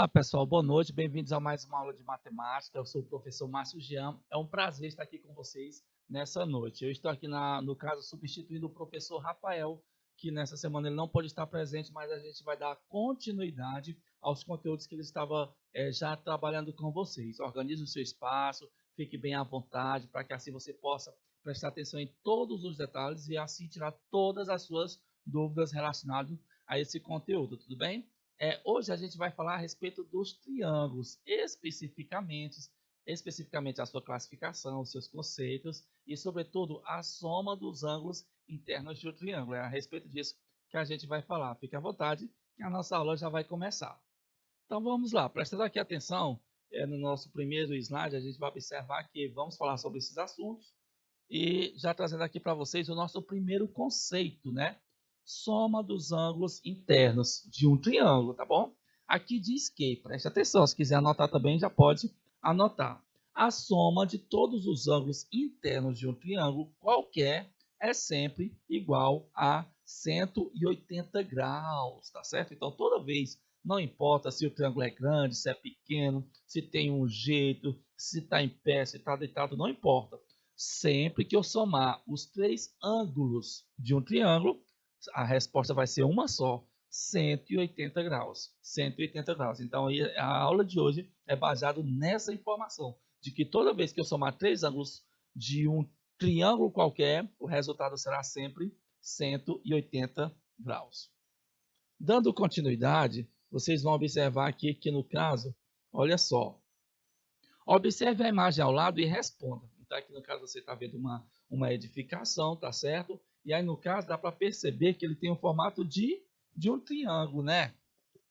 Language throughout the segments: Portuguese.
Olá pessoal, boa noite, bem-vindos a mais uma aula de matemática. Eu sou o professor Márcio Jean. É um prazer estar aqui com vocês nessa noite. Eu estou aqui, no caso, substituindo o professor Rafael, que nessa semana ele não pode estar presente, mas a gente vai dar continuidade aos conteúdos que ele estava já trabalhando com vocês. Organize o seu espaço, fique bem à vontade, para que assim você possa prestar atenção em todos os detalhes e assim tirar todas as suas dúvidas relacionadas a esse conteúdo, tudo bem? Hoje a gente vai falar a respeito dos triângulos, especificamente a sua classificação, os seus conceitos e, sobretudo, a soma dos ângulos internos de um triângulo. É a respeito disso que a gente vai falar. Fique à vontade, que a nossa aula já vai começar. Então vamos lá, prestando aqui atenção, no nosso primeiro slide a gente vai observar que vamos falar sobre esses assuntos e já trazendo aqui para vocês o nosso primeiro conceito, né? Soma dos ângulos internos de um triângulo, tá bom? Aqui diz que, preste atenção, se quiser anotar também, já pode anotar. A soma de todos os ângulos internos de um triângulo qualquer é sempre igual a 180 graus, tá certo? Então, toda vez, não importa se o triângulo é grande, se é pequeno, se tem um jeito, se está em pé, se está deitado, não importa. Sempre que eu somar os três ângulos de um triângulo, a resposta vai ser uma só, 180 graus. 180 graus. Então, a aula de hoje é baseada nessa informação, de que toda vez que eu somar três ângulos de um triângulo qualquer, o resultado será sempre 180 graus. Dando continuidade, vocês vão observar aqui que no caso, olha só, observe a imagem ao lado e responda. Então, aqui no caso você está vendo uma edificação, tá certo? E aí, no caso, dá para perceber que ele tem o formato de um triângulo, né?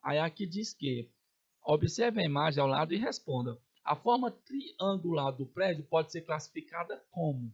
Aí aqui diz que, observe a imagem ao lado e responda. A forma triangular do prédio pode ser classificada como?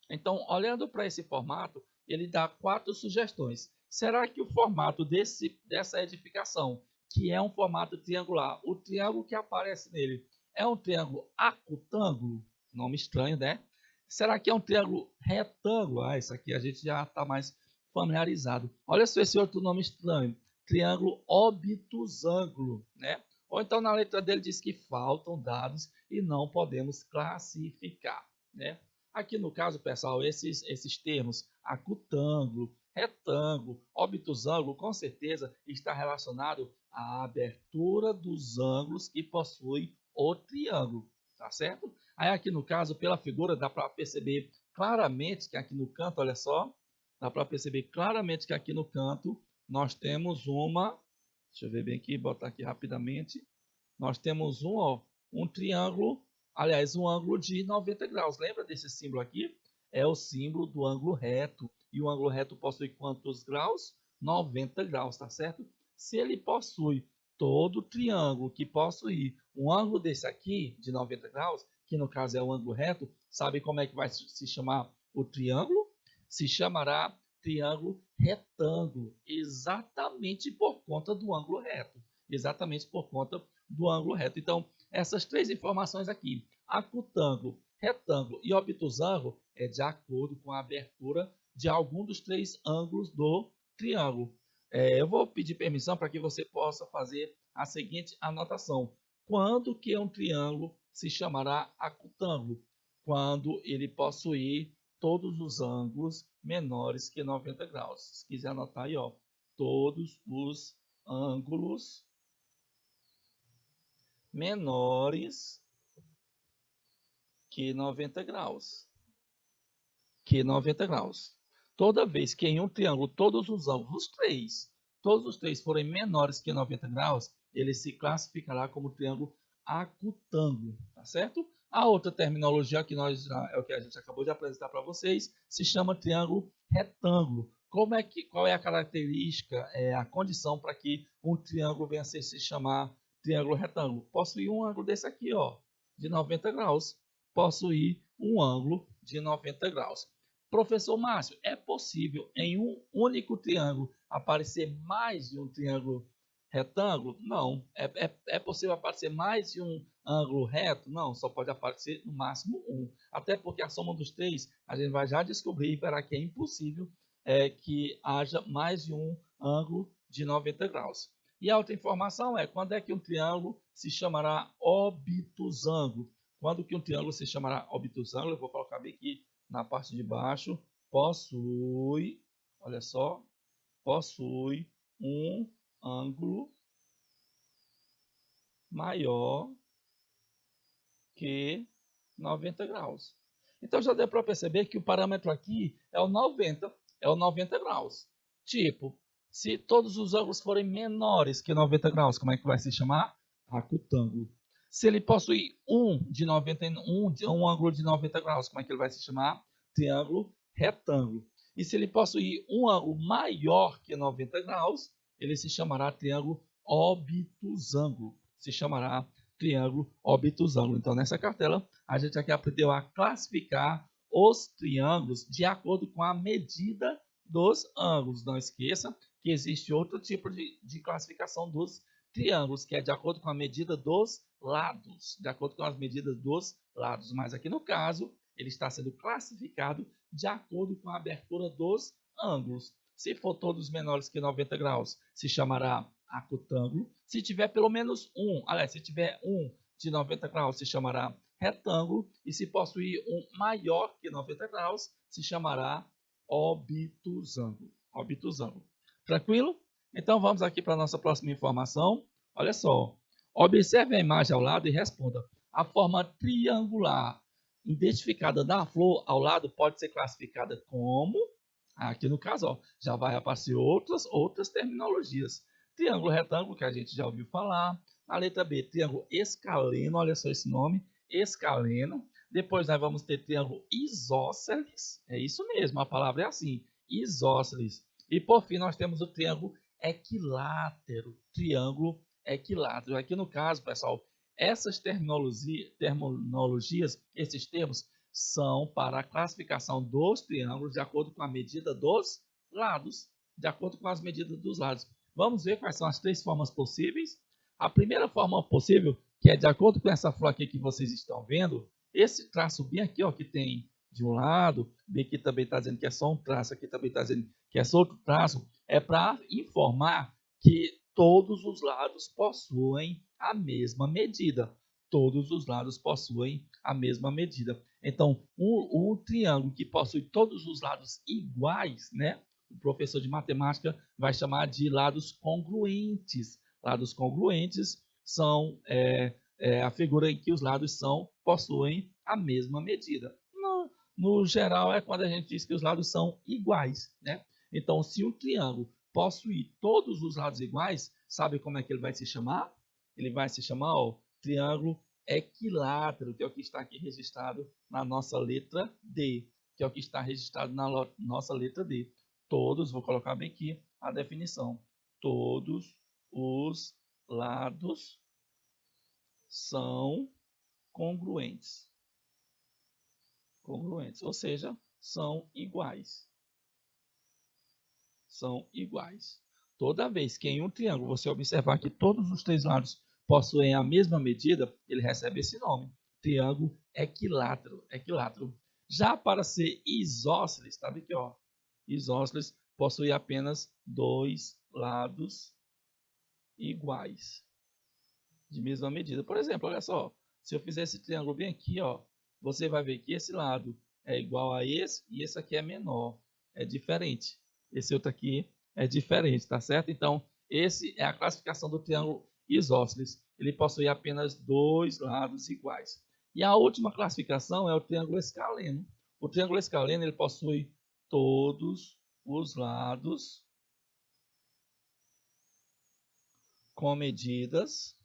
Então, olhando para esse formato, ele dá 4 sugestões. Será que o formato dessa edificação, que é um formato triangular, o triângulo que aparece nele, é um triângulo acutângulo? Nome estranho, né? Será que é um triângulo retângulo? Ah, isso aqui a gente já está mais familiarizado. Olha só esse outro nome estranho. Triângulo obtusângulo, né? Ou então na letra dele diz que faltam dados e não podemos classificar, né? Aqui no caso, pessoal, esses termos acutângulo, retângulo, obtusângulo, com certeza está relacionado à abertura dos ângulos que possui o triângulo, tá certo? Aí aqui no caso, pela figura, dá para perceber claramente que aqui no canto, olha só, dá para perceber claramente que aqui no canto nós temos deixa eu ver bem aqui, botar aqui rapidamente, nós temos um triângulo, aliás, um ângulo de 90 graus. Lembra desse símbolo aqui? É o símbolo do ângulo reto. E o ângulo reto possui quantos graus? 90 graus, tá certo? Se ele possui todo triângulo que possui um ângulo desse aqui, de 90 graus, que no caso é o ângulo reto, sabe como é que vai se chamar o triângulo? Se chamará triângulo retângulo, exatamente por conta do ângulo reto. Exatamente por conta do ângulo reto. Então, essas três informações aqui, acutângulo, retângulo e obtusângulo, é de acordo com a abertura de algum dos três ângulos do triângulo. Eu vou pedir permissão para que você possa fazer a seguinte anotação. Quando que um triângulo se chamará acutângulo? Quando ele possuir todos os ângulos menores que 90 graus. Se quiser anotar aí, ó, todos os ângulos menores que 90 graus. Que 90 graus. Toda vez que em um triângulo todos os ângulos, todos os três forem menores que 90 graus, ele se classificará como triângulo acutângulo, tá certo? A outra terminologia que é o que a gente acabou de apresentar para vocês, se chama triângulo retângulo. Qual é a característica, a condição para que um triângulo venha a se chamar triângulo retângulo? Possuir um ângulo desse aqui, ó, de 90 graus. Possuir um ângulo de 90 graus. Professor Márcio, é possível em um único triângulo aparecer mais de um triângulo retângulo? Não. É possível aparecer mais de um ângulo reto? Não, só pode aparecer no máximo um. Até porque a soma dos três, a gente vai já descobrir e verá que é impossível que haja mais de um ângulo de 90 graus. E a outra informação é quando é que um triângulo se chamará obtusângulo. Quando que um triângulo se chamará obtusângulo, eu vou colocar bem aqui na parte de baixo, possui, olha só, possui um ângulo maior que 90 graus. Então já deu para perceber que o parâmetro aqui é o 90 graus. Tipo, se todos os ângulos forem menores que 90 graus, como é que vai se chamar? Acutângulo. Se ele possui um ângulo de 90 graus, como é que ele vai se chamar? Triângulo retângulo. E se ele possuir um ângulo maior que 90 graus, ele se chamará triângulo obtusângulo. Se chamará triângulo obtusângulo. Então, nessa cartela, a gente aqui aprendeu a classificar os triângulos de acordo com a medida dos ângulos. Não esqueça que existe outro tipo de classificação dos triângulos, que é de acordo com a medida dos lados. De acordo com as medidas dos lados. Mas aqui no caso, ele está sendo classificado de acordo com a abertura dos ângulos. Se for todos menores que 90 graus, se chamará acutângulo. Se tiver pelo menos um, aliás, se tiver um de 90 graus, se chamará retângulo. E se possuir um maior que 90 graus, se chamará obtusângulo. Obtusângulo. Tranquilo? Então vamos aqui para a nossa próxima informação. Olha só. Observe a imagem ao lado e responda. A forma triangular identificada na flor ao lado pode ser classificada como... Aqui no caso, ó, já vai aparecer outras terminologias. Triângulo retângulo, que a gente já ouviu falar. Na letra B, triângulo escaleno, olha só esse nome, escaleno. Depois nós vamos ter triângulo isósceles, é isso mesmo, a palavra é assim, isósceles. E por fim nós temos o triângulo equilátero, triângulo equilátero. Aqui no caso, pessoal, essas terminologias, esses termos, são para a classificação dos triângulos de acordo com a medida dos lados, de acordo com as medidas dos lados. Vamos ver quais são as três formas possíveis. A primeira forma possível, que é de acordo com essa flor aqui que vocês estão vendo, esse traço bem aqui, ó, que tem de um lado, bem aqui também está dizendo que é só um traço, aqui também está dizendo que é só outro traço, é para informar que todos os lados possuem a mesma medida. Todos os lados possuem a mesma medida. Então, um triângulo que possui todos os lados iguais, né? O professor de matemática vai chamar de lados congruentes. Lados congruentes são a figura em que os lados possuem a mesma medida. No geral, é quando a gente diz que os lados são iguais, né? Então, se um triângulo possuir todos os lados iguais, sabe como é que ele vai se chamar? Ele vai se chamar, ó, triângulo equilátero, que é o que está aqui registrado na nossa letra D, que é o que está registrado na nossa letra D. Todos, vou colocar bem aqui a definição, todos os lados são congruentes. Congruentes, ou seja, são iguais. São iguais. Toda vez que em um triângulo você observar que todos os três lados possuem a mesma medida, ele recebe esse nome, triângulo equilátero. Equilátero. Já para ser isósceles, tá aqui, ó, isósceles possui apenas dois lados iguais, de mesma medida. Por exemplo, olha só, se eu fizer esse triângulo bem aqui, ó, você vai ver que esse lado é igual a esse e esse aqui é menor, é diferente. Esse outro aqui é diferente, tá certo? Então, esse é a classificação do triângulo isósceles. Ele possui apenas dois lados iguais. E a última classificação é o triângulo escaleno. O triângulo escaleno ele possui todos os lados com medidas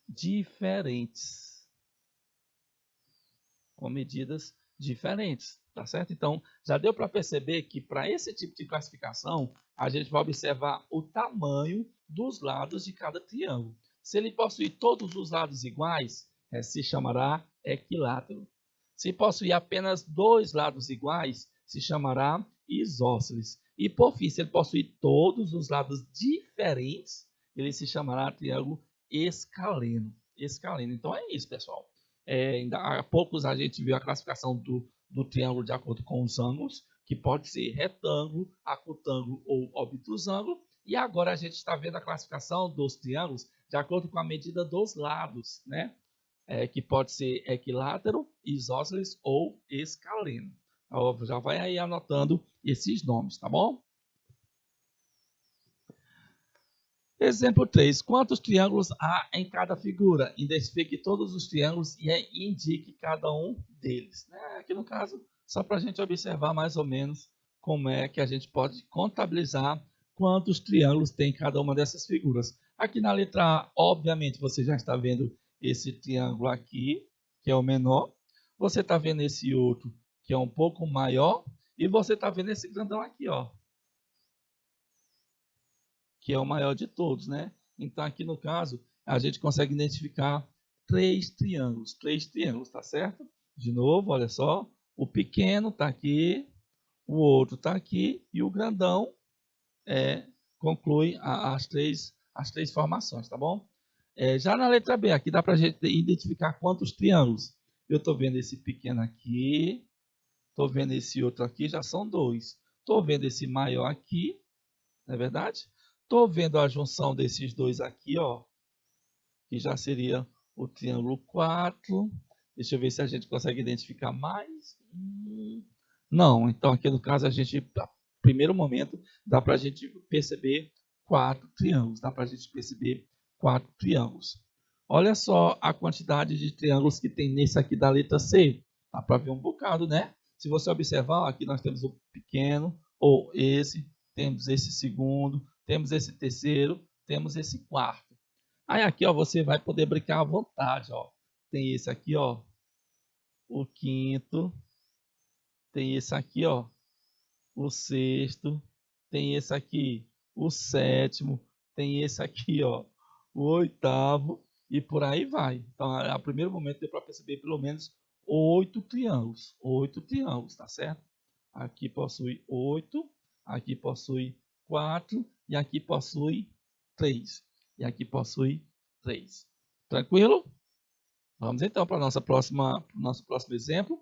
diferentes. Com medidas diferentes, tá certo? Então, já deu para perceber que para esse tipo de classificação, a gente vai observar o tamanho dos lados de cada triângulo. Se ele possuir todos os lados iguais, se chamará equilátero. Se possuir apenas dois lados iguais, se chamará isósceles. E por fim, se ele possuir todos os lados diferentes, ele se chamará triângulo escaleno. Escaleno. Então é isso, pessoal. Há poucos a gente viu a classificação do triângulo de acordo com os ângulos, que pode ser retângulo, acutângulo ou obtusângulo. E agora a gente está vendo a classificação dos triângulos de acordo com a medida dos lados, né? Que pode ser equilátero, isósceles ou escaleno. Já vai aí anotando esses nomes, tá bom? Exemplo 3. Quantos triângulos há em cada figura? Identifique todos os triângulos e indique cada um deles. Aqui no caso, só para a gente observar mais ou menos como é que a gente pode contabilizar quantos triângulos tem cada uma dessas figuras. Aqui na letra A, obviamente, você já está vendo esse triângulo aqui, que é o menor. Você está vendo esse outro, que é um pouco maior. E você está vendo esse grandão aqui, ó, que é o maior de todos, né? Então, aqui no caso, a gente consegue identificar três triângulos, tá certo? De novo, olha só, o pequeno está aqui, o outro está aqui e o grandão conclui as três formações, tá bom? Já na letra B, aqui dá para a gente identificar quantos triângulos. Eu estou vendo esse pequeno aqui, estou vendo esse outro aqui, já são dois. Estou vendo esse maior aqui, não é verdade? Estou vendo a junção desses dois aqui, ó, que já seria o triângulo 4. Deixa eu ver se a gente consegue identificar mais. Não, então aqui no caso a gente, no primeiro momento, dá para a gente perceber 4 triângulos. Olha só a quantidade de triângulos que tem nesse aqui da letra C. Dá para ver um bocado, né? Se você observar, aqui nós temos o pequeno, ou esse, temos esse segundo, temos esse terceiro, temos esse quarto. Aí aqui, ó, você vai poder brincar à vontade, ó. Tem esse aqui, ó, o quinto. Tem esse aqui, ó, o sexto. Tem esse aqui, o sétimo. Tem esse aqui, ó, o oitavo. E por aí vai. Então, a primeiro momento deu para perceber pelo menos 8 triângulos. 8 triângulos, tá certo? Aqui possui 8. Aqui possui 4. E aqui possui 3. E aqui possui 3. Tranquilo? Vamos então para o nosso próximo exemplo.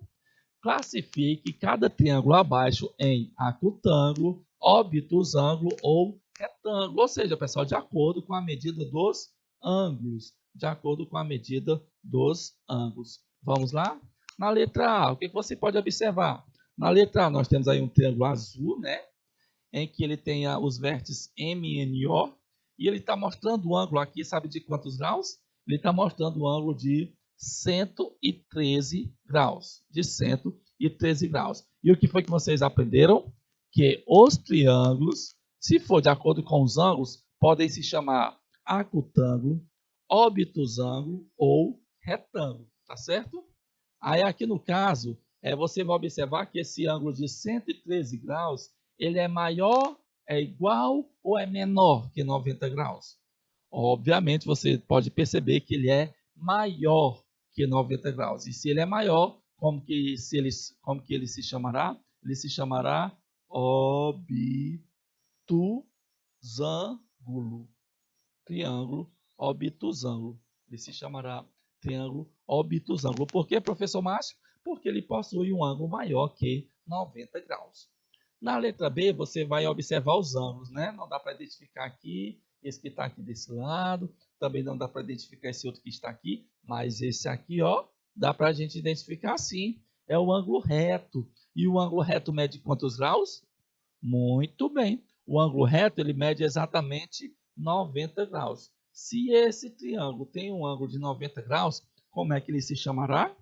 Classifique cada triângulo abaixo em acutângulo, obtusângulo ou retângulo. Ou seja, pessoal, de acordo com a medida dos ângulos. Vamos lá? Na letra A, o que você pode observar? Na letra A, nós temos aí um triângulo azul, né? Em que ele tem os vértices M e N, O. E ele está mostrando o ângulo aqui, sabe de quantos graus? Ele está mostrando o ângulo de 113 graus. E o que foi que vocês aprenderam? Que os triângulos, se for de acordo com os ângulos, podem se chamar acutângulo, obtusângulo ou retângulo, tá certo? Aí aqui no caso, você vai observar que esse ângulo de 113 graus, ele é maior, é igual ou é menor que 90 graus? Obviamente, você pode perceber que ele é maior que 90 graus. E se ele é maior, como que ele se chamará? Ele se chamará obtusângulo. Triângulo obtusângulo. Ele se chamará triângulo obtusângulo. Por quê, professor Márcio? Porque ele possui um ângulo maior que 90 graus. Na letra B, você vai observar os ângulos, né? Não dá para identificar aqui, esse que está aqui desse lado. Também não dá para identificar esse outro que está aqui. Mas esse aqui, ó, dá para a gente identificar sim. É o ângulo reto. E o ângulo reto mede quantos graus? Muito bem. O ângulo reto, ele mede exatamente 90 graus. Se esse triângulo tem um ângulo de 90 graus, como é que ele se chamará?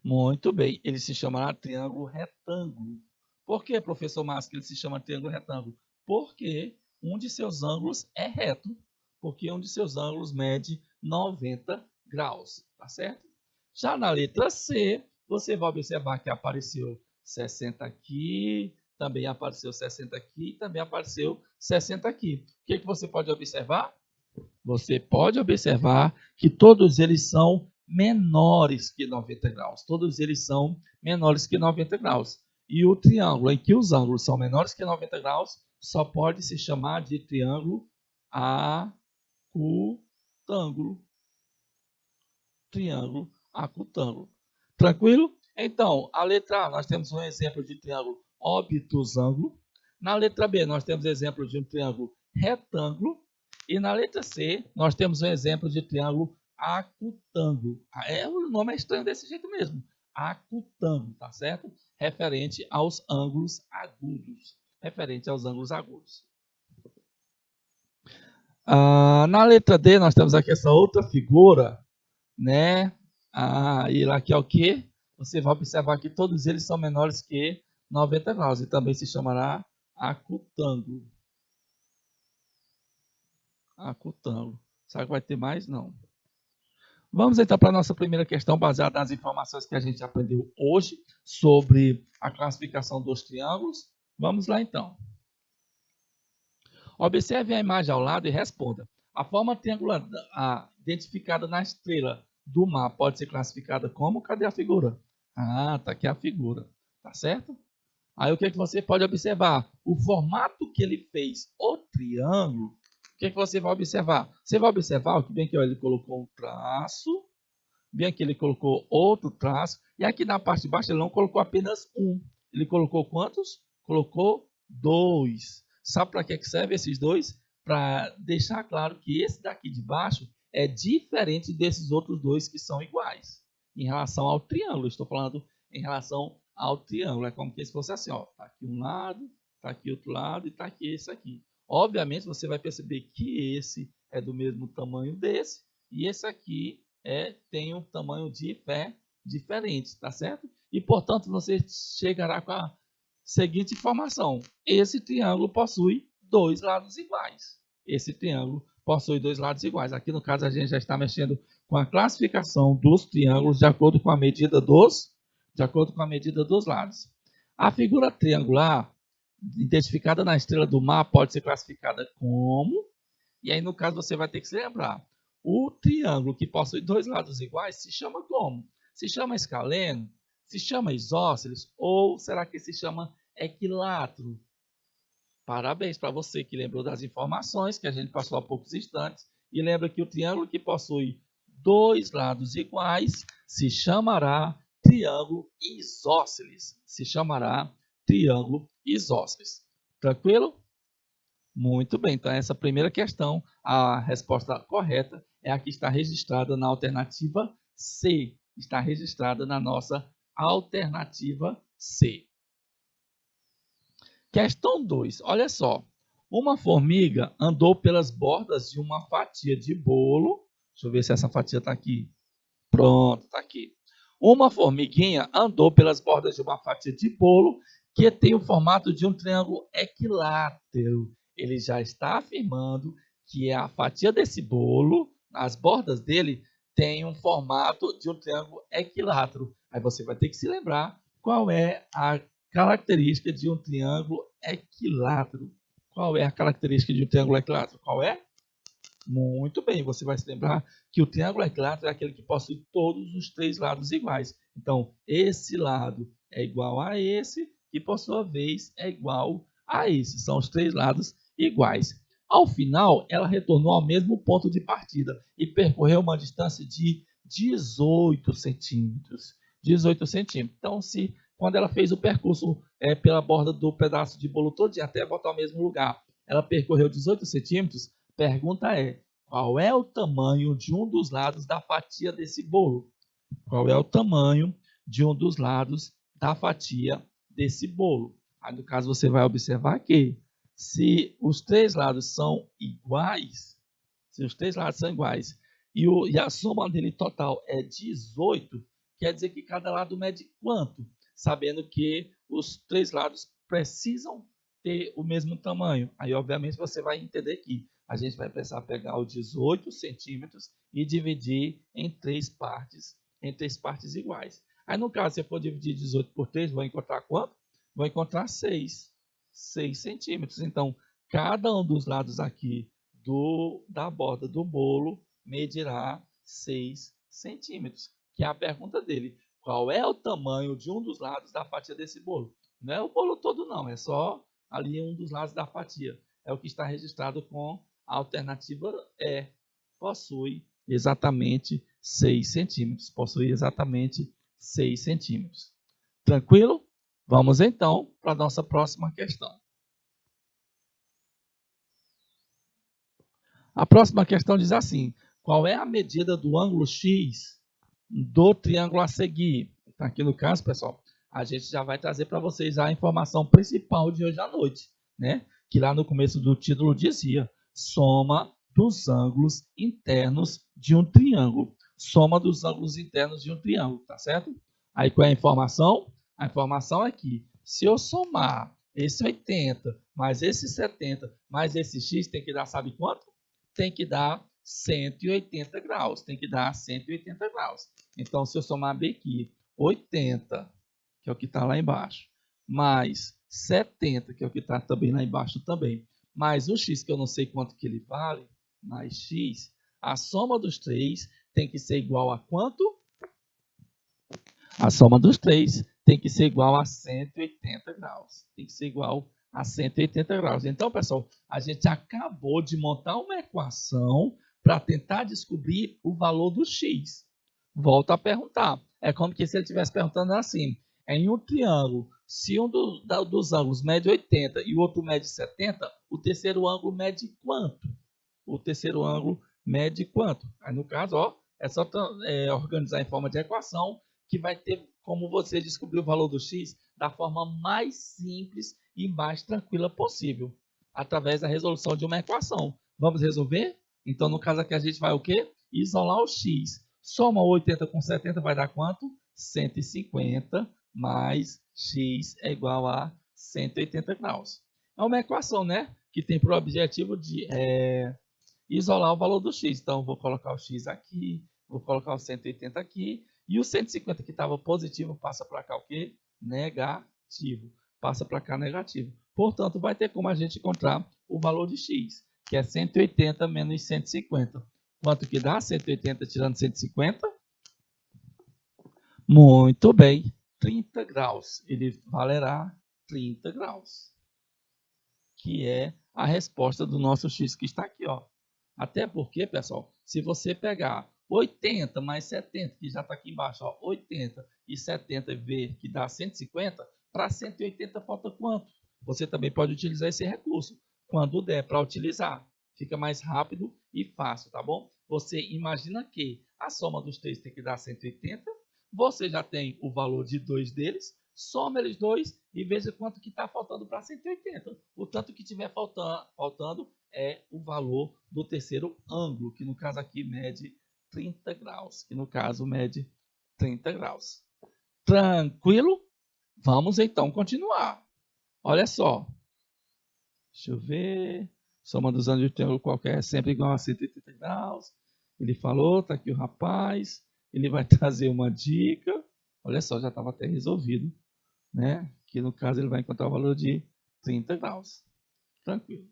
Muito bem, ele se chamará triângulo retângulo. Por que, professor Márcio, que ele se chama triângulo retângulo? Porque um de seus ângulos é reto, porque um de seus ângulos mede 90 graus, tá certo? Já na letra C, você vai observar que apareceu 60 aqui, também apareceu 60 aqui, também apareceu 60 aqui. O que você pode observar? Você pode observar que todos eles são menores que 90 graus. Todos eles são menores que 90 graus. E o triângulo em que os ângulos são menores que 90 graus só pode se chamar de triângulo acutângulo. Triângulo acutângulo. Tranquilo? Então, a letra A, nós temos um exemplo de triângulo obtusângulo. Na letra B, nós temos exemplo de um triângulo retângulo. E na letra C, nós temos um exemplo de triângulo acutângulo. O nome é estranho desse jeito mesmo. Acutângulo, tá certo? Referente aos ângulos agudos. Referente aos ângulos agudos. Na letra D, nós temos aqui essa outra figura, né? E aqui é o que? Você vai observar que todos eles são menores que 90 graus e também se chamará acutângulo. Acutângulo. Será que vai ter mais? Não. Vamos então para a nossa primeira questão, baseada nas informações que a gente aprendeu hoje sobre a classificação dos triângulos. Vamos lá então. Observe a imagem ao lado e responda. A forma triangular identificada na estrela do mar pode ser classificada como? Cadê a figura? Tá aqui a figura. Tá certo? Aí o que você pode observar? O formato que ele fez, o triângulo. O que você vai observar? Você vai observar que bem que ele colocou um traço, bem aqui ele colocou outro traço, e aqui na parte de baixo ele não colocou apenas um. Ele colocou quantos? Colocou 2. Sabe para que serve esses 2? Para deixar claro que esse daqui de baixo é diferente desses outros 2 que são iguais. Em relação ao triângulo, estou falando em relação ao triângulo. É como se fosse assim, ó. Tá aqui um lado, tá aqui outro lado e tá aqui esse aqui. Obviamente você vai perceber que esse é do mesmo tamanho desse e esse aqui tem um tamanho diferente, tá certo? E portanto você chegará com a seguinte informação: esse triângulo possui 2 lados iguais. Esse triângulo possui 2 lados iguais. Aqui no caso a gente já está mexendo com a classificação dos triângulos de acordo com a medida dos lados. A figura triangular identificada na estrela do mar pode ser classificada como, e aí no caso você vai ter que se lembrar, o triângulo que possui 2 lados iguais se chama como? Se chama escaleno? Se chama isósceles? Ou será que se chama equilátero? Parabéns para você que lembrou das informações que a gente passou há poucos instantes e lembra que o triângulo que possui 2 lados iguais se chamará triângulo isósceles. Se chamará triângulo isósceles. Tranquilo? Muito bem. Então, essa primeira questão, a resposta correta é a que está registrada na alternativa C. Está registrada na nossa alternativa C. Questão 2. Olha só. Uma formiga andou pelas bordas de uma fatia de bolo. Deixa eu ver se essa fatia está aqui. Pronto, está aqui. Uma formiguinha andou pelas bordas de uma fatia de bolo que tem o formato de um triângulo equilátero. Ele já está afirmando que a fatia desse bolo, as bordas dele, tem um formato de um triângulo equilátero. Aí você vai ter que se lembrar qual é a característica de um triângulo equilátero. Qual é a característica de um triângulo equilátero? Qual é? Muito bem, você vai se lembrar que o triângulo equilátero é aquele que possui todos os 3 lados iguais. Então, esse lado é igual a esse, que por sua vez é igual a esse. São os 3 lados iguais. Ao final, ela retornou ao mesmo ponto de partida e percorreu uma distância de 18 centímetros. 18 centímetros. Então, quando ela fez o percurso pela borda do pedaço de bolo todo até voltar ao mesmo lugar, ela percorreu 18 centímetros, pergunta é, qual é o tamanho de um dos lados da fatia desse bolo? Qual é o tamanho de um dos lados da fatia desse bolo? Aí, no caso, você vai observar que se os 3 lados são iguais, e a soma dele total é 18, quer dizer que cada lado mede quanto? Sabendo que os 3 lados precisam ter o mesmo tamanho. Aí, obviamente, você vai entender que a gente vai precisar pegar os 18 centímetros e dividir em 3 partes iguais. Aí, no caso, se eu for dividir 18 por 3, vou encontrar quanto? Vou encontrar 6 centímetros. Então, cada um dos lados aqui da borda do bolo medirá 6 centímetros. Que é a pergunta dele. Qual é o tamanho de um dos lados da fatia desse bolo? Não é o bolo todo, não. É só ali um dos lados da fatia. É o que está registrado com a alternativa E. Possui exatamente 6 centímetros. Possui exatamente 6 centímetros. Tranquilo? Vamos então para a nossa próxima questão. A próxima questão diz assim: qual é a medida do ângulo X do triângulo a seguir? Aqui no caso, pessoal, a gente já vai trazer para vocês a informação principal de hoje à noite, né? Que lá no começo do título dizia: soma dos ângulos internos de um triângulo. Soma dos ângulos internos de um triângulo, tá certo? Aí qual é a informação? A informação é que se eu somar esse 80 mais esse 70 mais esse x, tem que dar, sabe quanto? Tem que dar 180 graus. Tem que dar 180 graus. Então, se eu somar bem aqui, 80, que é o que está lá embaixo, mais 70, que é o que está também lá embaixo também, mais o x, que eu não sei quanto que ele vale, mais x, a soma dos três tem que ser igual a quanto? A soma dos três tem que ser igual a 180 graus. Tem que ser igual a 180 graus. Então, pessoal, a gente acabou de montar uma equação para tentar descobrir o valor do x. Volto a perguntar. É como que se ele estivesse perguntando assim: em um triângulo, se um dos ângulos mede 80 e o outro mede 70, o terceiro ângulo mede quanto? O terceiro ângulo mede quanto? Aí, no caso, ó, é só organizar em forma de equação, que vai ter como você descobrir o valor do x da forma mais simples e mais tranquila possível, através da resolução de uma equação. Vamos resolver? Então, no caso aqui, a gente vai o quê? Isolar o x. Soma 80 com 70 vai dar quanto? 150 mais x é igual a 180 graus. É uma equação, né? Que tem por objetivo de isolar o valor do x. Então, vou colocar o x aqui, vou colocar o 180 aqui, e o 150 que estava positivo passa para cá o quê? Negativo. Passa para cá negativo. Portanto, vai ter como a gente encontrar o valor de x, que é 180 menos 150. Quanto que dá 180 tirando 150? Muito bem, 30 graus. Ele valerá 30 graus, que é a resposta do nosso x que está aqui, ó. Até porque, pessoal, se você pegar 80 mais 70, que já está aqui embaixo, ó, 80 e 70 e ver que dá 150, para 180 falta quanto? Você também pode utilizar esse recurso, quando der para utilizar. Fica mais rápido e fácil, tá bom? Você imagina que a soma dos três tem que dar 180, você já tem o valor de dois deles, soma eles dois e veja quanto que está faltando para 180. O tanto que tiver faltando é o valor do terceiro ângulo, que no caso aqui mede 30 graus. Que no caso mede 30 graus. Tranquilo? Vamos então continuar. Olha só. Deixa eu ver. Soma dos ângulos de um triângulo qualquer é sempre igual a 180 graus. Ele falou, tá aqui o rapaz. Ele vai trazer uma dica. Olha só, já estava até resolvido, né? Que no caso ele vai encontrar o valor de 30 graus. Tranquilo.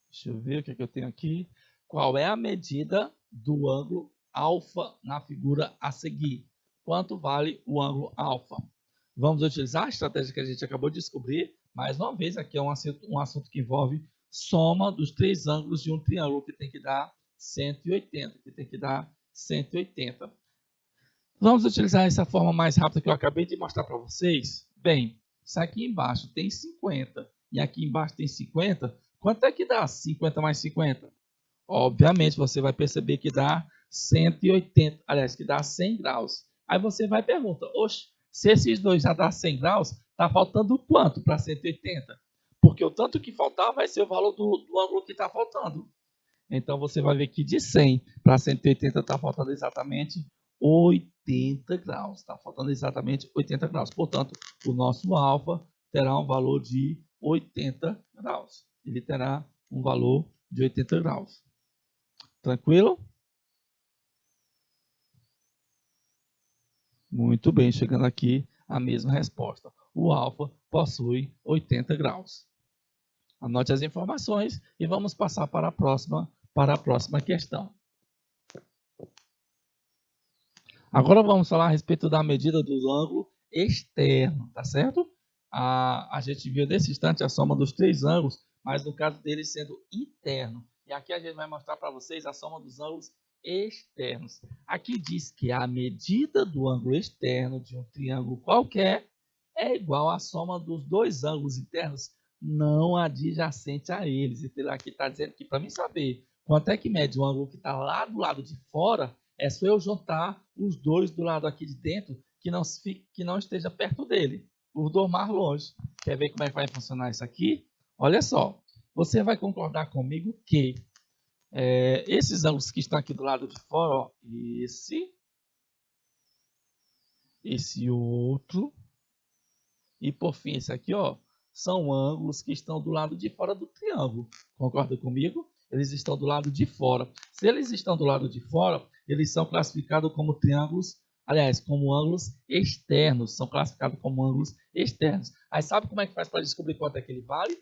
Deixa eu ver o que é que eu tenho aqui. Qual é a medida do ângulo alfa na figura a seguir? Quanto vale o ângulo alfa? Vamos utilizar a estratégia que a gente acabou de descobrir. Mais uma vez, aqui é um assunto que envolve soma dos três ângulos de um triângulo, que tem que dar 180. Que tem que dar 180. Vamos utilizar essa forma mais rápida que eu acabei de mostrar para vocês. Bem, se aqui embaixo tem 50 e aqui embaixo tem 50, quanto é que dá 50 mais 50? Obviamente, você vai perceber que dá 180, aliás, que dá 100 graus. Aí você vai perguntar, oxe, se esses dois já dá 100 graus, está faltando quanto para 180? Porque o tanto que faltar vai ser o valor do ângulo que está faltando. Então, você vai ver que de 100 para 180 está faltando exatamente 80 graus. Está faltando exatamente 80 graus. Portanto, o nosso alfa terá um valor de 80 graus. Ele terá um valor de 80 graus. Tranquilo? Muito bem, chegando aqui a mesma resposta. O alfa possui 80 graus. Anote as informações e vamos passar para a próxima questão. Agora vamos falar a respeito da medida do ângulo externo, tá certo? A gente viu nesse instante a soma dos três ângulos, mas no caso dele sendo interno. E aqui a gente vai mostrar para vocês a soma dos ângulos externos. Aqui diz que a medida do ângulo externo de um triângulo qualquer é igual à soma dos dois ângulos internos não adjacentes a eles. Então, aqui está dizendo que para mim saber quanto é que mede o ângulo que está lá do lado de fora, é só eu juntar os dois do lado aqui de dentro que não esteja perto dele, os dois mais longe. Quer ver como é que vai funcionar isso aqui? Olha só, você vai concordar comigo que esses ângulos que estão aqui do lado de fora, ó, esse outro, e por fim esse aqui, ó, são ângulos que estão do lado de fora do triângulo. Concorda comigo? Eles estão do lado de fora. Se eles estão do lado de fora, eles são classificados como triângulos, aliás, como ângulos externos. São classificados como ângulos externos. Aí sabe como é que faz para descobrir quanto é que ele vale?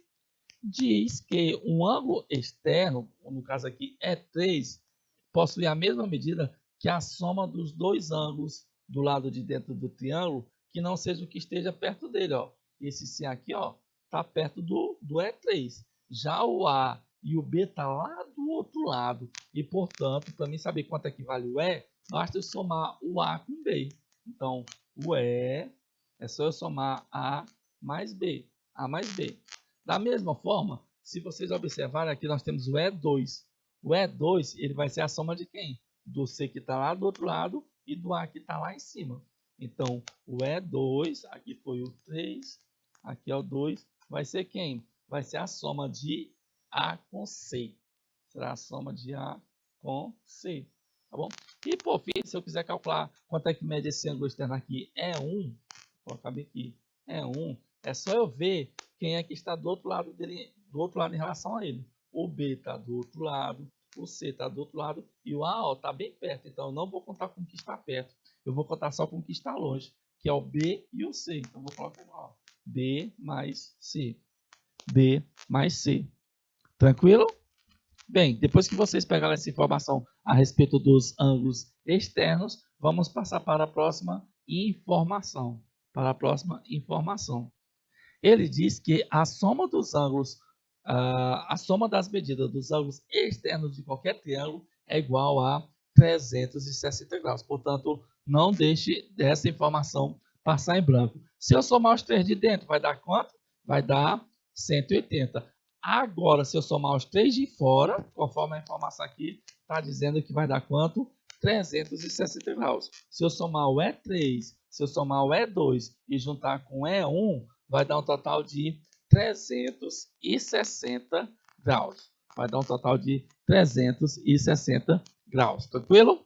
Diz que um ângulo externo, no caso aqui é 3, possui a mesma medida que a soma dos dois ângulos do lado de dentro do triângulo, que não seja o que esteja perto dele. Ó. Esse C aqui está perto do E3. Já o A e o B está lá do outro lado. E, portanto, para mim saber quanto é que vale o E, basta eu somar o A com B. Então, o E é só eu somar A mais B. A mais B. Da mesma forma, se vocês observarem aqui, nós temos o E2. O E2 ele vai ser a soma de quem? Do C que está lá do outro lado e do A que está lá em cima. Então, o E2, aqui foi o 3, aqui é o 2, vai ser quem? Vai ser a soma de A com C. Será a soma de A com C. Tá bom? E por fim, se eu quiser calcular quanto é que mede esse ângulo externo aqui, é 1. Vou colocar bem aqui. É 1. É só eu ver quem é que está do outro lado dele, do outro lado em relação a ele. O B está do outro lado, o C está do outro lado e o A está bem perto. Então, eu não vou contar com o que está perto. Eu vou contar só com o que está longe, que é o B e o C. Então, vou colocar ó, B mais C. B mais C. Tranquilo? Bem, depois que vocês pegaram essa informação a respeito dos ângulos externos, vamos passar para a próxima informação. Ele diz que a soma dos ângulos, a soma das medidas dos ângulos externos de qualquer triângulo é igual a 360 graus. Portanto, não deixe essa informação passar em branco. Se eu somar os três de dentro, vai dar quanto? Vai dar 180. Agora, se eu somar os três de fora, conforme a informação aqui, está dizendo que vai dar quanto? 360 graus. Se eu somar o E3, se eu somar o E2 e juntar com o E1, vai dar um total de 360 graus. Vai dar um total de 360 graus. Tranquilo?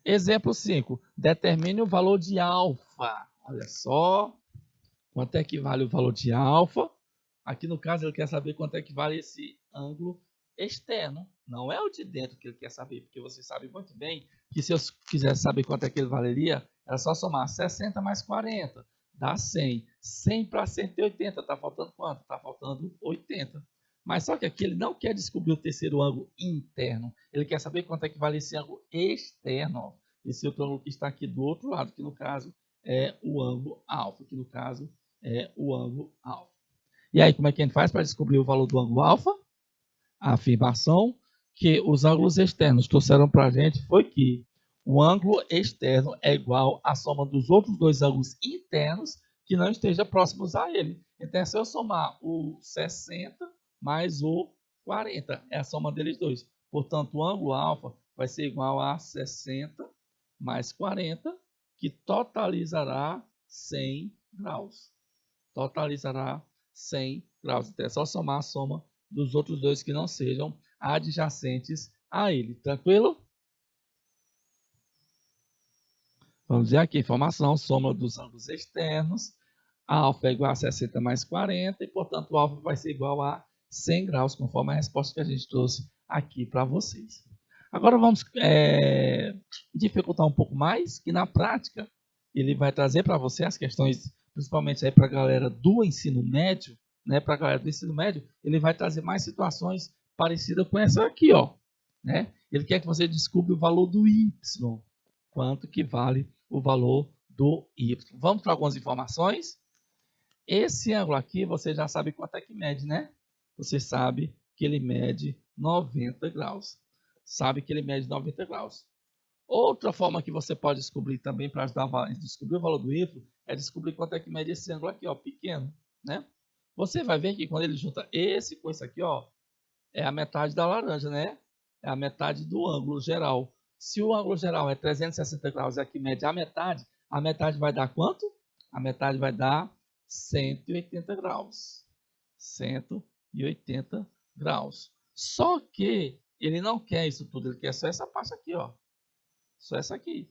Exemplo 5. Determine o valor de alfa. Olha só. Quanto é que vale o valor de alfa? Aqui no caso ele quer saber quanto é que vale esse ângulo externo. Não é o de dentro que ele quer saber, porque você sabe muito bem que se eu quisesse saber quanto é que ele valeria, era só somar 60 mais 40, dá 100. 100 para 180, está faltando quanto? Está faltando 80. Mas só que aqui ele não quer descobrir o terceiro ângulo interno, ele quer saber quanto é que vale esse ângulo externo. Esse outro ângulo que está aqui do outro lado, que no caso é o ângulo alfa, que no caso é o ângulo alfa. E aí, como é que a gente faz para descobrir o valor do ângulo alfa? A afirmação que os ângulos externos trouxeram para a gente foi que o ângulo externo é igual à soma dos outros dois ângulos internos que não estejam próximos a ele. Então, se eu somar o 60 mais o 40, é a soma deles dois. Portanto, o ângulo alfa vai ser igual a 60 mais 40, que totalizará 100 graus. Totalizará 100 graus. Então, é só somar a soma dos outros dois que não sejam adjacentes a ele. Tranquilo? Vamos ver aqui, informação, soma dos ângulos externos. A alfa é igual a 60 mais 40 e, portanto, o alfa vai ser igual a 100 graus, conforme a resposta que a gente trouxe aqui para vocês. Agora vamos dificultar um pouco mais, que na prática ele vai trazer para você as questões, principalmente para a galera do ensino médio, né? Para a galera do ensino médio, ele vai trazer mais situações parecidas com essa aqui, ó, né? Ele quer que você descubra o valor do y, quanto que vale o valor do y. Vamos para algumas informações. Esse ângulo aqui, você já sabe quanto é que mede, né? Você sabe que ele mede 90 graus. Sabe que ele mede 90 graus. Outra forma que você pode descobrir também para ajudar a descobrir o valor do y é descobrir quanto é que mede esse ângulo aqui, ó, pequeno, né? Você vai ver que quando ele junta esse com esse aqui, ó, é a metade da laranja, né? É a metade do ângulo geral. Se o ângulo geral é 360 graus e aqui mede a metade vai dar quanto? A metade vai dar 180 graus. 180 graus. Só que ele não quer isso tudo, ele quer só essa parte aqui, ó. Só essa aqui.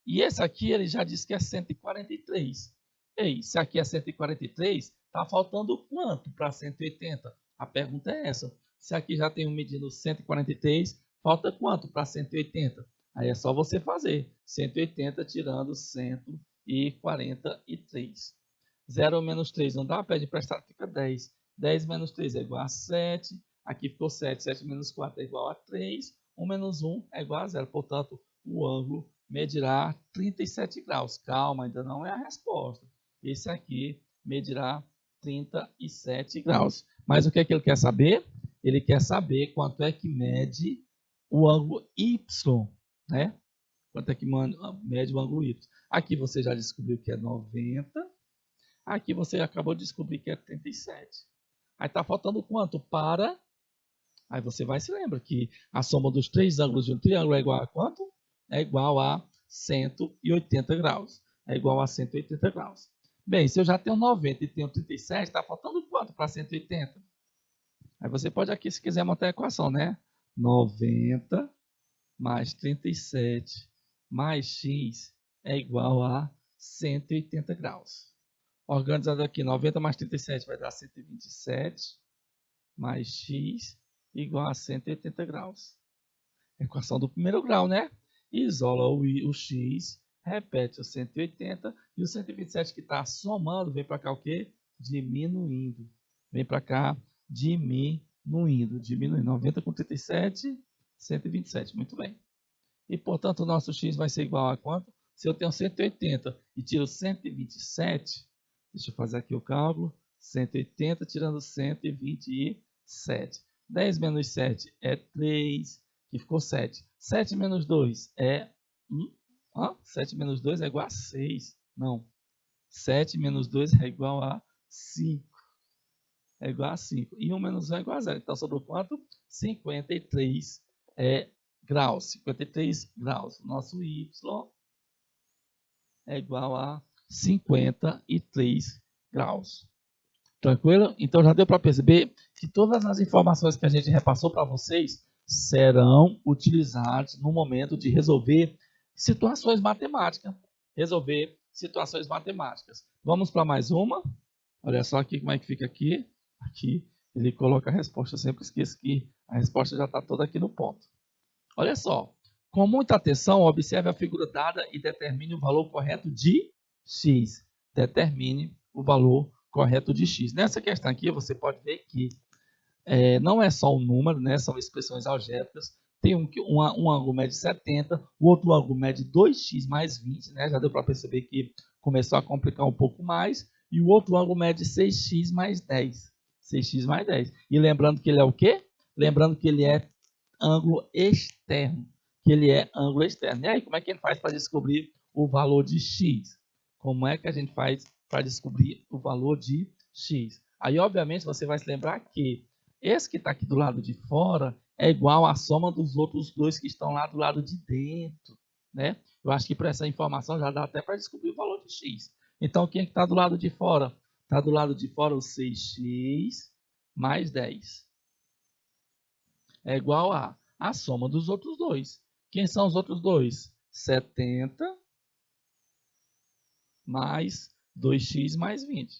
E esse aqui ele já disse que é 143. Ei, se aqui é 143, está faltando quanto para 180? A pergunta é essa. Se aqui já tem um medindo 143, falta quanto para 180? Aí é só você fazer. 180 tirando 143. 0 menos 3 não dá? Pede emprestado, fica 10. 10 menos 3 é igual a 7. Aqui ficou 7. 7 menos 4 é igual a 3. 1 menos 1 é igual a 0. Portanto, o ângulo medirá 37 graus. Calma, ainda não é a resposta. Esse aqui medirá 37 graus. Mas o que é que ele quer saber? Ele quer saber quanto é que mede o ângulo Y, né? Quanto é que mede o ângulo Y. Aqui você já descobriu que é 90. Aqui você acabou de descobrir que é 37. Aí está faltando quanto para... Aí você vai se lembra que a soma dos três ângulos de um triângulo é igual a quanto? É igual a 180 graus. É igual a 180 graus. Bem, se eu já tenho 90 e tenho 37, está faltando quanto para 180? Aí você pode aqui, se quiser, montar a equação, né? 90 mais 37 mais x é igual a 180 graus. Organizado aqui, 90 mais 37 vai dar 127 mais x igual a 180 graus. Equação do primeiro grau, né? Isola o x, repete o 180 e o 127 que está somando, vem para cá o quê? Diminuindo. Vem para cá diminuindo. 90 com 37, 127. Muito bem. E, portanto, o nosso x vai ser igual a quanto? Se eu tenho 180 e tiro 127, deixa eu fazer aqui o cálculo. 180 tirando 127. 10 menos 7 é 3, que ficou 7. 7 menos 2 é 1. 7 menos 2 é igual a 6. Não. 7 menos 2 é igual a 5. É igual a 5. E 1 menos 1 é igual a 0. Então, sobrou quanto? 53 graus. 53 graus. Nosso y é igual a 53 graus. Tranquilo? Então já deu para perceber que todas as informações que a gente repassou para vocês serão utilizadas no momento de resolver situações matemáticas. Vamos para mais uma. Olha só aqui como é que fica aqui. Aqui ele coloca a resposta. Eu sempre esqueço que a resposta já está toda aqui no ponto. Olha só. Com muita atenção, observe a figura dada e determine o valor correto de x. Determine o valor correto de x. Nessa questão aqui, você pode ver que não é só um número, né? São expressões algébricas. Tem um ângulo mede 70, o outro ângulo mede 2x mais 20, né? Já deu para perceber que começou a complicar um pouco mais. E o outro ângulo mede 6x mais 10. 6x mais 10. E lembrando que ele é o quê? Lembrando que ele é ângulo externo. E aí, como é que a gente faz para descobrir o valor de x? Como é que a gente faz para descobrir o valor de x? Aí, obviamente, você vai se lembrar que esse que está aqui do lado de fora é igual à soma dos outros dois que estão lá do lado de dentro, né? Eu acho que por essa informação já dá até para descobrir o valor de x. Então, quem é que está do lado de fora? Está do lado de fora o 6x mais 10. É igual a soma dos outros dois. Quem são os outros dois? 70 mais 2x mais 20.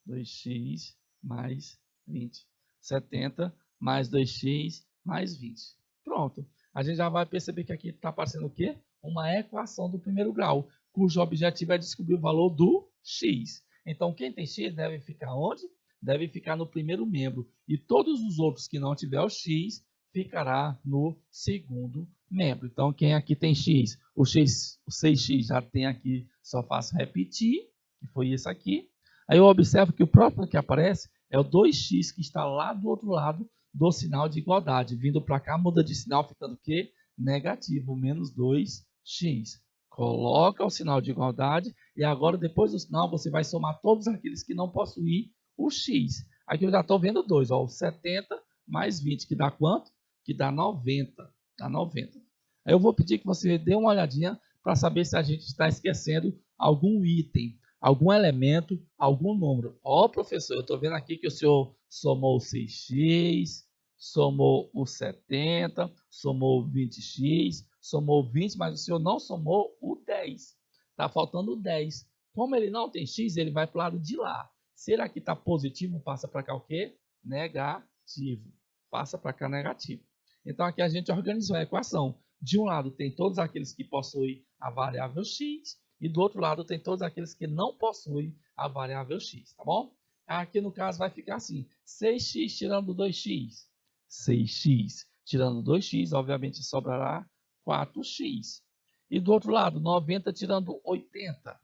2x mais 20. 70 mais 2x mais 20. Pronto. A gente já vai perceber que aqui está aparecendo o quê? Uma equação do primeiro grau, cujo objetivo é descobrir o valor do x. Então, quem tem x deve ficar onde? Deve ficar no primeiro membro. E todos os outros que não tiver o x, ficará no segundo membro. Então, quem aqui tem x? O 6x já tem aqui, só faço repetir, que foi isso aqui. Aí eu observo que o próximo que aparece é o 2x, que está lá do outro lado, do sinal de igualdade. Vindo para cá, muda de sinal, ficando o quê? Negativo, menos 2x. Coloca o sinal de igualdade e agora, depois do sinal, você vai somar todos aqueles que não possuem o x. Aqui eu já estou vendo 2, ó, 70 mais 20, que dá quanto? Que dá 90. Dá 90. Aí eu vou pedir que você dê uma olhadinha para saber se a gente está esquecendo algum item, algum elemento, algum número. Ó, professor, eu estou vendo aqui que o senhor somou o 6x, somou o 70, somou o 20x, somou o 20, mas o senhor não somou o 10. Está faltando o 10. Como ele não tem x, ele vai para o lado de lá. Se ele aqui está positivo, passa para cá o quê? Negativo. Passa para cá negativo. Então aqui a gente organizou a equação. De um lado tem todos aqueles que possuem a variável x e do outro lado tem todos aqueles que não possuem a variável x, tá bom? Aqui no caso vai ficar assim, 6x tirando 2x. 6x tirando 2x, obviamente sobrará 4x. E do outro lado, 90 tirando 80.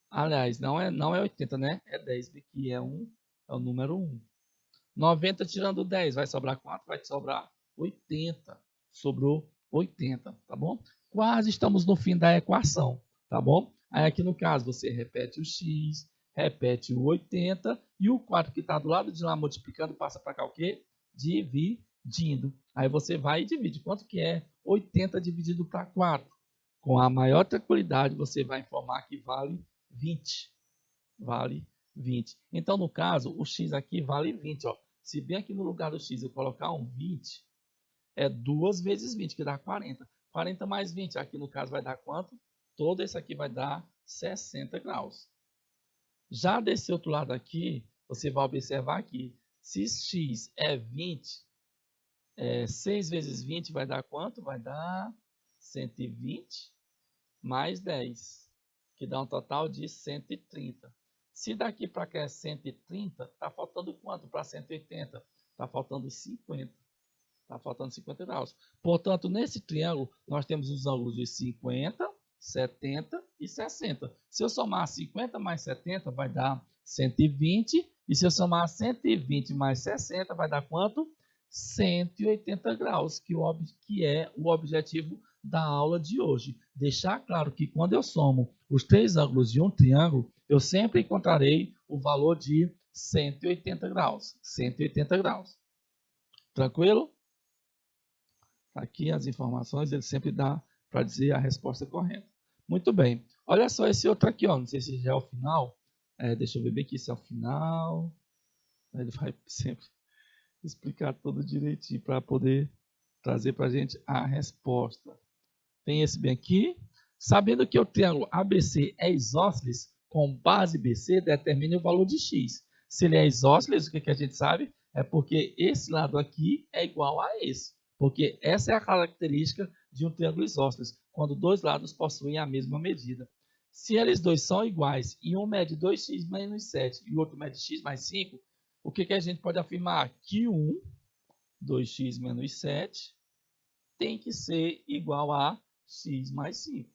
Aliás, não é 80, né? É 10, que é o número 1. 90 tirando 10, vai sobrar 4, vai sobrar 80. Sobrou 80, tá bom? Quase estamos no fim da equação, tá bom? Aí aqui no caso você repete o x, repete o 80 e o 4 que está do lado de lá multiplicando passa para cá o quê? Dividindo. Aí você vai e divide. Quanto que é 80 dividido para 4? Com a maior tranquilidade você vai informar que vale 20. Vale 20. Então no caso o x aqui vale 20, ó. Se bem aqui no lugar do x eu colocar um 20, é 2 vezes 20, que dá 40. 40 mais 20, aqui no caso vai dar quanto? Todo esse aqui vai dar 60 graus. Já desse outro lado aqui, você vai observar aqui, se x é 20, 6 vezes 20 vai dar quanto? Vai dar 120 mais 10, que dá um total de 130. Se daqui para cá é 130, está faltando quanto para 180? Está faltando 50. Está faltando 50 graus. Portanto, nesse triângulo, nós temos os ângulos de 50, 70 e 60. Se eu somar 50 mais 70, vai dar 120. E se eu somar 120 mais 60, vai dar quanto? 180 graus, que é o objetivo da aula de hoje. Deixar claro que quando eu somo os três ângulos de um triângulo, eu sempre encontrarei o valor de 180 graus. 180 graus. Tranquilo? Aqui as informações ele sempre dá para dizer a resposta correta. Muito bem. Olha só esse outro aqui, ó. Não sei se já é o final. Deixa eu ver bem aqui se é o final. Ele vai sempre explicar tudo direitinho para poder trazer para a gente a resposta. Tem esse bem aqui. Sabendo que o triângulo ABC é isósceles, com base BC, determine o valor de x. Se ele é isósceles, o que a gente sabe? É porque esse lado aqui é igual a esse. Porque essa é a característica de um triângulo isósceles, quando dois lados possuem a mesma medida. Se eles dois são iguais e um mede 2x menos 7 e o outro mede x mais 5, o que a gente pode afirmar? Que 2x menos 7, tem que ser igual a x mais 5.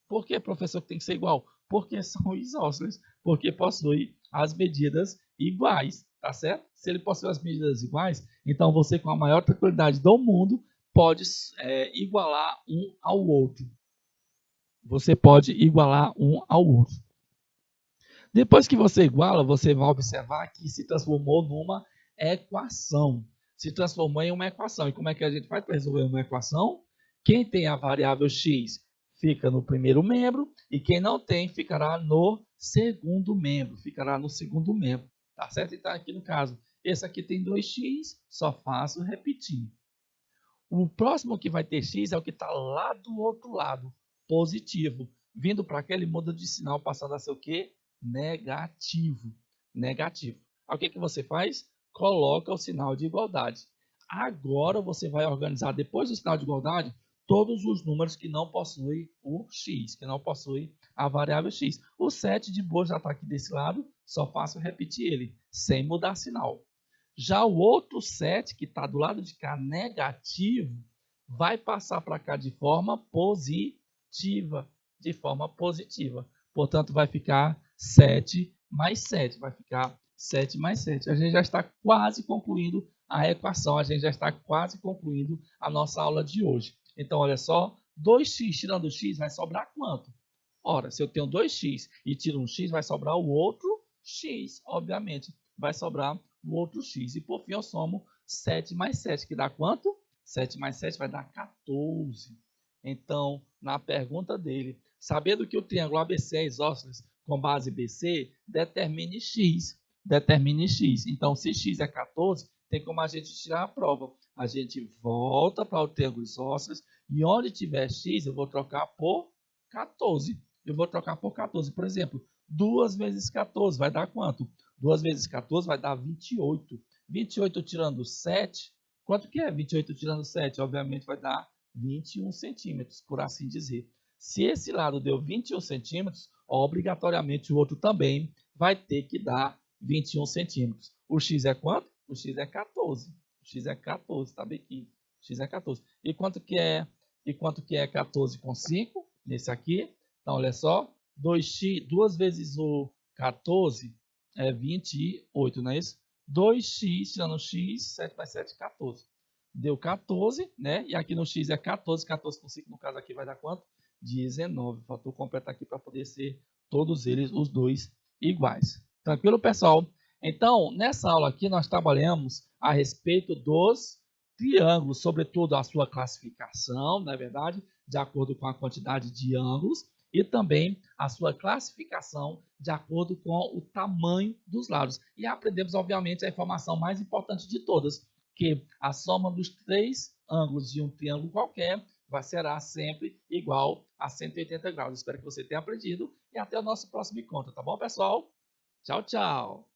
Por que, professor, que tem que ser igual? Porque são isósceles, porque possuem as medidas iguais, tá certo? Se ele possui as medidas iguais, então você, com a maior tranquilidade do mundo, pode igualar um ao outro. Você pode igualar um ao outro. Depois que você iguala, você vai observar que se transformou numa equação. Se transformou em uma equação. E como é que a gente faz para resolver uma equação? Quem tem a variável x fica no primeiro membro e quem não tem ficará no segundo membro. Ficará no segundo membro. Tá certo? Então, aqui no caso, esse aqui tem 2x, só faço repetir. O próximo que vai ter x é o que está lá do outro lado, positivo. Vindo para cá, ele muda de sinal, passando a ser o quê? Negativo. Negativo. Aí, o que você faz? Coloca o sinal de igualdade. Agora você vai organizar, depois do sinal de igualdade, todos os números que não possuem o x, que não possuem a variável x. O 7 de boa já está aqui desse lado, só faço repetir ele, sem mudar sinal. Já o outro 7, que está do lado de cá, negativo, vai passar para cá de forma positiva. De forma positiva. Portanto, vai ficar 7 mais 7. Vai ficar 7 mais 7. A gente já está quase concluindo a equação. A gente já está quase concluindo a nossa aula de hoje. Então, olha só, 2x tirando x vai sobrar quanto? Ora, se eu tenho 2x e tiro um x, vai sobrar o outro x, obviamente. Vai sobrar o outro x. E por fim eu somo 7 mais 7, que dá quanto? 7 mais 7 vai dar 14. Então, na pergunta dele, sabendo que o triângulo ABC é isósceles com base BC, determine x. Determine x. Então, se x é 14, tem como a gente tirar a prova. A gente volta para o triângulo isósceles e onde tiver x, eu vou trocar por 14. Eu vou trocar por 14. Por exemplo, 2 vezes 14 vai dar quanto? 2 vezes 14 vai dar 28. 28 tirando 7, quanto que é 28 tirando 7? Obviamente vai dar 21 centímetros, por assim dizer. Se esse lado deu 21 centímetros, obrigatoriamente o outro também vai ter que dar 21 centímetros. O x é quanto? O x é 14. O x é 14, tá bem aqui. O x é 14. E quanto que é 14 com 5? Nesse aqui. Então, olha só. 2x, 2 vezes o 14 é 28, não é isso? 2x tirando x, 7 mais 7, 14. Deu 14, né? E aqui no x é 14, 14 com 5, no caso aqui vai dar quanto? 19. Faltou completar aqui para poder ser todos eles, os dois, iguais. Tranquilo, pessoal? Então, nessa aula aqui, nós trabalhamos a respeito dos triângulos, sobretudo a sua classificação, não é verdade? De acordo com a quantidade de ângulos e também a sua classificação de acordo com o tamanho dos lados. E aprendemos, obviamente, a informação mais importante de todas, que a soma dos 3 ângulos de um triângulo qualquer será sempre igual a 180 graus. Espero que você tenha aprendido e até o nosso próximo encontro, tá bom, pessoal? Tchau, tchau!